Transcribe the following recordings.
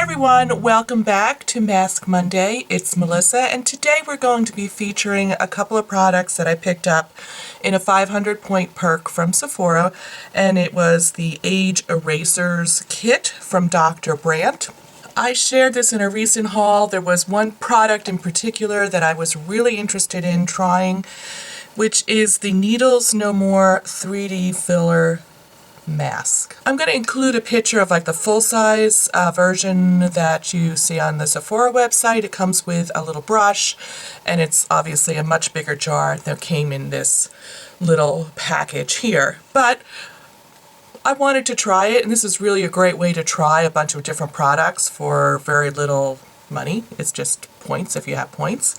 everyone, welcome back to Mask Monday. It's Melissa, and today we're going to be featuring a couple of products that I picked up in a 500-point perk from Sephora, and it was the Age Erasers Kit from Dr. Brandt. I shared this in a recent haul. There was one product in particular that I was really interested in trying, which is the Needles No More 3D Filler Mask. I'm going to include a picture of like the full-size version that you see on the Sephora website. It comes with a little brush, and it's obviously a much bigger jar that came in this little package here. But I wanted to try it, and this is really a great way to try a bunch of different products for very little money. It's just points if you have points.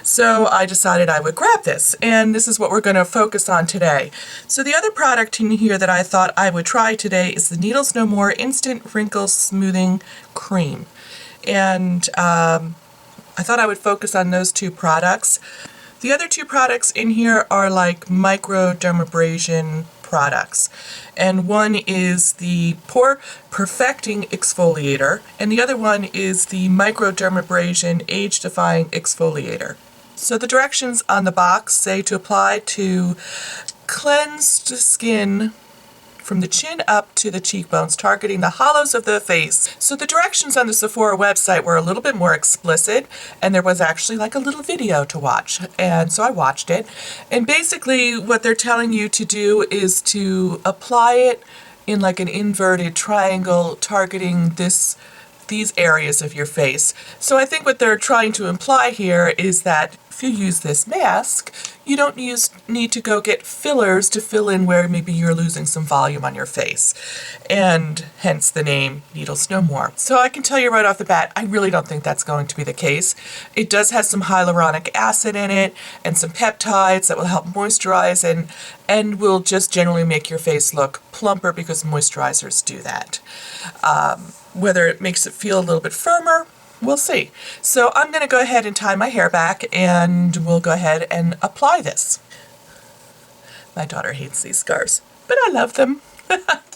So I decided I would grab this, and this is what we're going to focus on today. So the other product in here that I thought I would try today is the Needles No More Instant Wrinkle Smoothing Cream. And I thought I would focus on those two products. The other two products in here are like microdermabrasion products, and one is the Pore Perfecting Exfoliator, and the other one is the microdermabrasion Age Defying Exfoliator. So the directions on the box say to apply to cleansed skin from the chin up to the cheekbones, targeting the hollows of the face. So the directions on the Sephora website were a little bit more explicit, and there was actually like a little video to watch, and so I watched it. And basically what they're telling you to do is to apply it in like an inverted triangle, targeting these areas of your face. So I think what they're trying to imply here is that if you use this mask, you don't need to go get fillers to fill in where maybe you're losing some volume on your face, and hence the name Needles No More. So I can tell you right off the bat, I really don't think that's going to be the case. It does have some hyaluronic acid in it and some peptides that will help moisturize and will just generally make your face look plumper, because moisturizers do that. Whether it makes it feel a little bit firmer, we'll see. So I'm going to go ahead and tie my hair back, and we'll go ahead and apply this. My daughter hates these scarves, but I love them.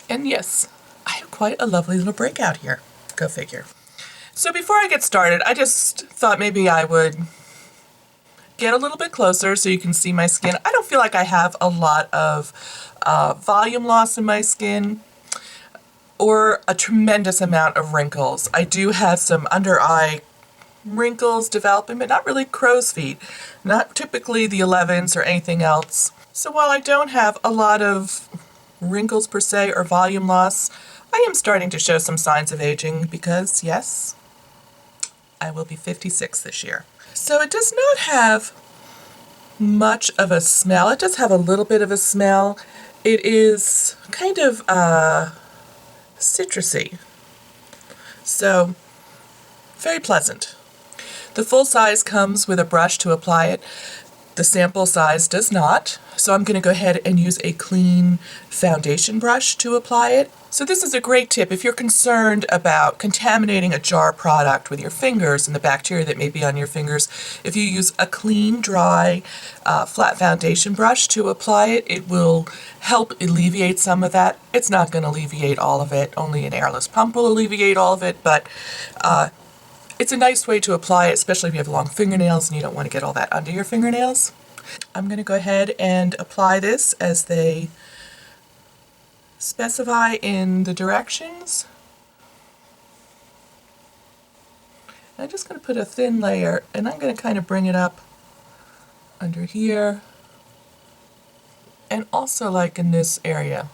And yes, I have quite a lovely little breakout here. Go figure. So before I get started, I just thought maybe I would get a little bit closer so you can see my skin. I don't feel like I have a lot of volume loss in my skin, or a tremendous amount of wrinkles. I do have some under eye wrinkles developing, but not really crow's feet, not typically the 11s or anything else. So while I don't have a lot of wrinkles per se or volume loss, I am starting to show some signs of aging, because yes, I will be 56 this year. So it does not have much of a smell. It does have a little bit of a smell. It is kind of citrusy, so very pleasant. The full size comes with a brush to apply it. The sample size does not, so I'm going to go ahead and use a clean foundation brush to apply it. So this is a great tip if you're concerned about contaminating a jar product with your fingers and the bacteria that may be on your fingers. If you use a clean, dry, flat foundation brush to apply it, it will help alleviate some of that. It's not going to alleviate all of it. Only an airless pump will alleviate all of it, but it's a nice way to apply it, especially if you have long fingernails and you don't want to get all that under your fingernails. I'm going to go ahead and apply this as they specify in the directions. I'm just going to put a thin layer, and I'm going to kind of bring it up under here, and also like in this area.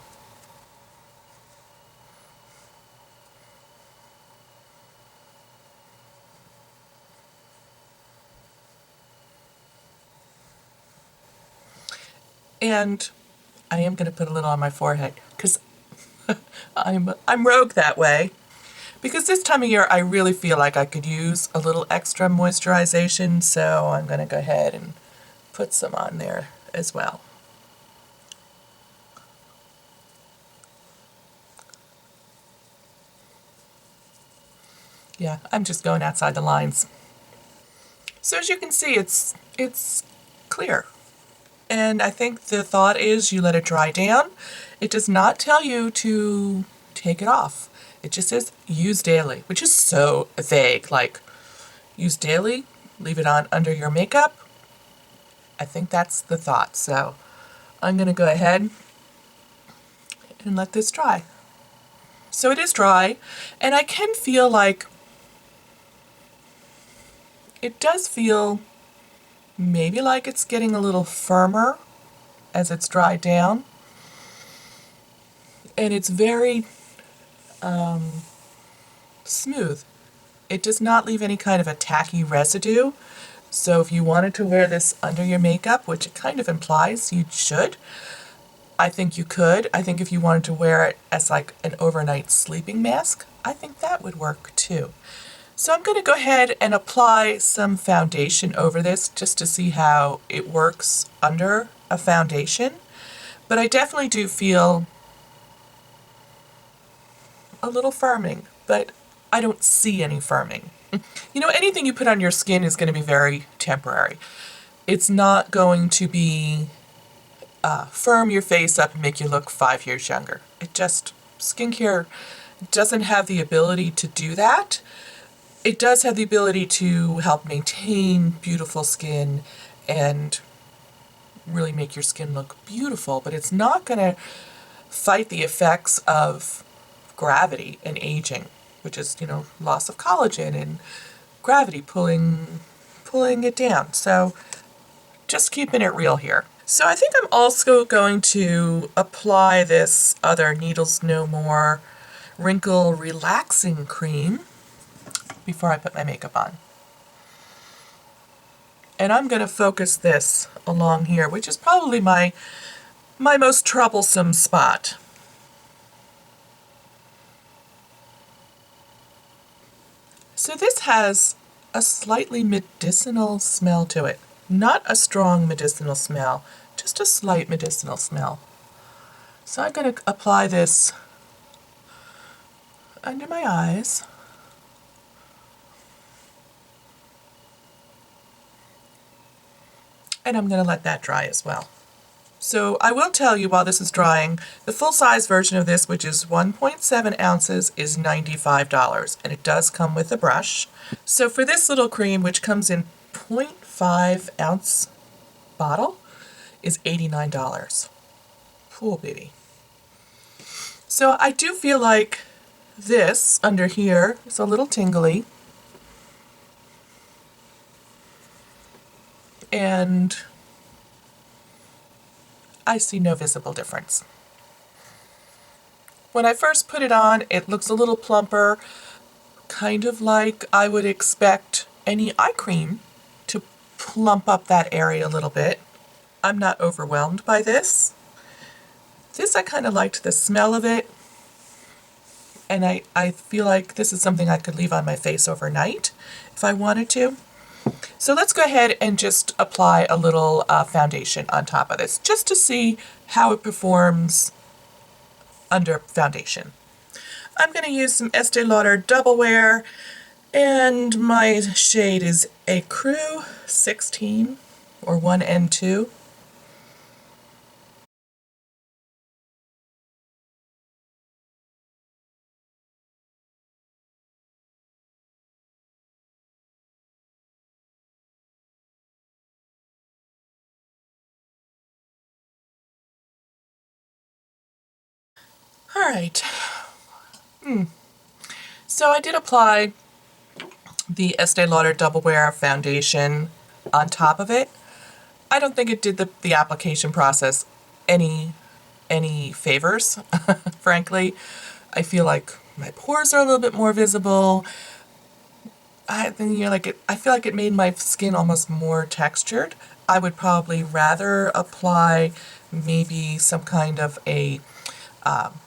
And I am going to put a little on my forehead, because I'm rogue that way. Because this time of year I really feel like I could use a little extra moisturization, so I'm going to go ahead and put some on there as well. Yeah, I'm just going outside the lines. So as you can see, it's clear. And I think the thought is you let it dry down. It does not tell you to take it off. It just says use daily, which is so vague. Like, use daily, leave it on under your makeup. I think that's the thought. So I'm going to go ahead and let this dry. So it is dry, and I can feel like it does feel maybe like it's getting a little firmer as it's dried down. And it's very smooth. It does not leave any kind of a tacky residue. So if you wanted to wear this under your makeup, which it kind of implies you should, I think you could. I think if you wanted to wear it as like an overnight sleeping mask, I think that would work too. So I'm going to go ahead and apply some foundation over this just to see how it works under a foundation. But I definitely do feel a little firming, but I don't see any firming. You know, anything you put on your skin is going to be very temporary. It's not going to be firm your face up and make you look 5 years younger. Skincare doesn't have the ability to do that. It does have the ability to help maintain beautiful skin and really make your skin look beautiful, but it's not going to fight the effects of gravity and aging, which is, you know, loss of collagen and gravity pulling it down. So just keeping it real here. So I think I'm also going to apply this other Needles No More Wrinkle Relaxing Cream before I put my makeup on. And I'm going to focus this along here, which is probably my most troublesome spot. So this has a slightly medicinal smell to it. Not a strong medicinal smell, just a slight medicinal smell. So I'm going to apply this under my eyes. And I'm going to let that dry as well. So I will tell you while this is drying, the full-size version of this, which is 1.7 ounces, is $95, and it does come with a brush. So for this little cream, which comes in 0.5 ounce bottle, is $89. Cool, baby. So I do feel like this under here is a little tingly. And I see no visible difference. When I first put it on, it looks a little plumper, kind of like I would expect any eye cream to plump up that area a little bit. I'm not overwhelmed by this. This, I kind of liked the smell of it, and I feel like this is something I could leave on my face overnight if I wanted to. So let's go ahead and just apply a little foundation on top of this, just to see how it performs under foundation. I'm going to use some Estee Lauder Double Wear, and my shade is Ecru 16, or 1N2. All right. So I did apply the Estee Lauder Double Wear foundation on top of it. I don't think it did the application process any favors, frankly. I feel like my pores are a little bit more visible. I think, you know, I feel like it made my skin almost more textured. I would probably rather apply maybe some kind of a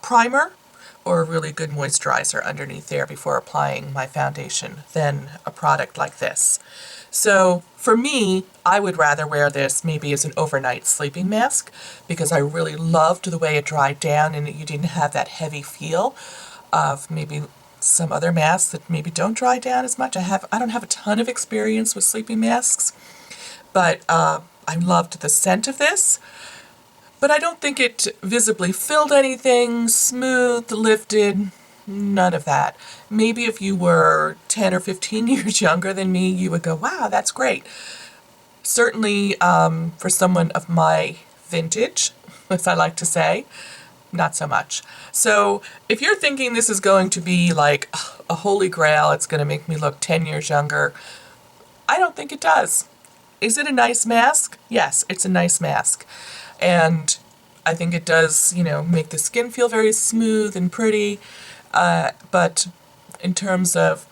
primer or a really good moisturizer underneath there before applying my foundation than a product like this. So for me, I would rather wear this maybe as an overnight sleeping mask, because I really loved the way it dried down and you didn't have that heavy feel of maybe some other masks that maybe don't dry down as much. I don't have a ton of experience with sleeping masks, but I loved the scent of this. But I don't think it visibly filled anything, smoothed, lifted, None of that. Maybe if you were 10 or 15 years younger than me, you would go, wow, that's great. Certainly for someone of my vintage, as I like to say, not so much. So if you're thinking this is going to be like a holy grail, it's going to make me look 10 years younger, I don't think it does. Is it a nice mask? Yes, it's a nice mask. And I think it does, you know, make the skin feel very smooth and pretty. But in terms of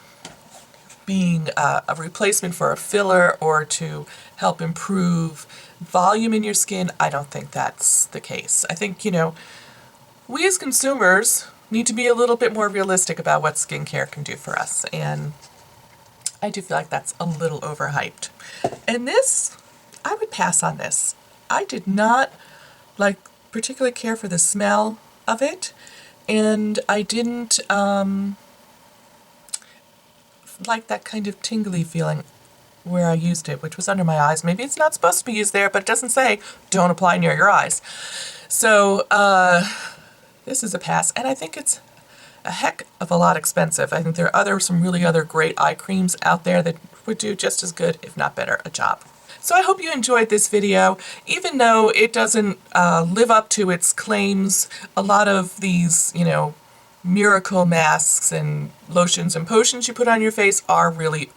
being a replacement for a filler or to help improve volume in your skin, I don't think that's the case. I think, you know, we as consumers need to be a little bit more realistic about what skincare can do for us. And I do feel like that's a little overhyped. And this, I would pass on this. I did not particularly care for the smell of it, and I didn't like that kind of tingly feeling where I used it, which was under my eyes. Maybe it's not supposed to be used there, but it doesn't say don't apply near your eyes. So this is a pass, and I think it's a heck of a lot expensive. I think there are some really other great eye creams out there that would do just as good, if not better, a job. So I hope you enjoyed this video. Even though it doesn't live up to its claims, a lot of these, you know, miracle masks and lotions and potions you put on your face are really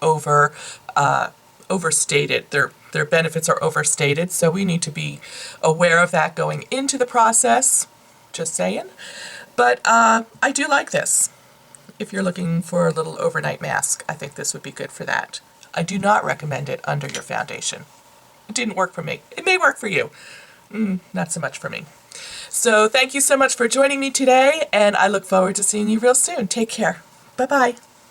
overstated. Their benefits are overstated, so we need to be aware of that going into the process. Just saying. But I do like this. If you're looking for a little overnight mask, I think this would be good for that. I do not recommend it under your foundation. It didn't work for me. It may work for you. Not so much for me. So thank you so much for joining me today, and I look forward to seeing you real soon. Take care. Bye-bye.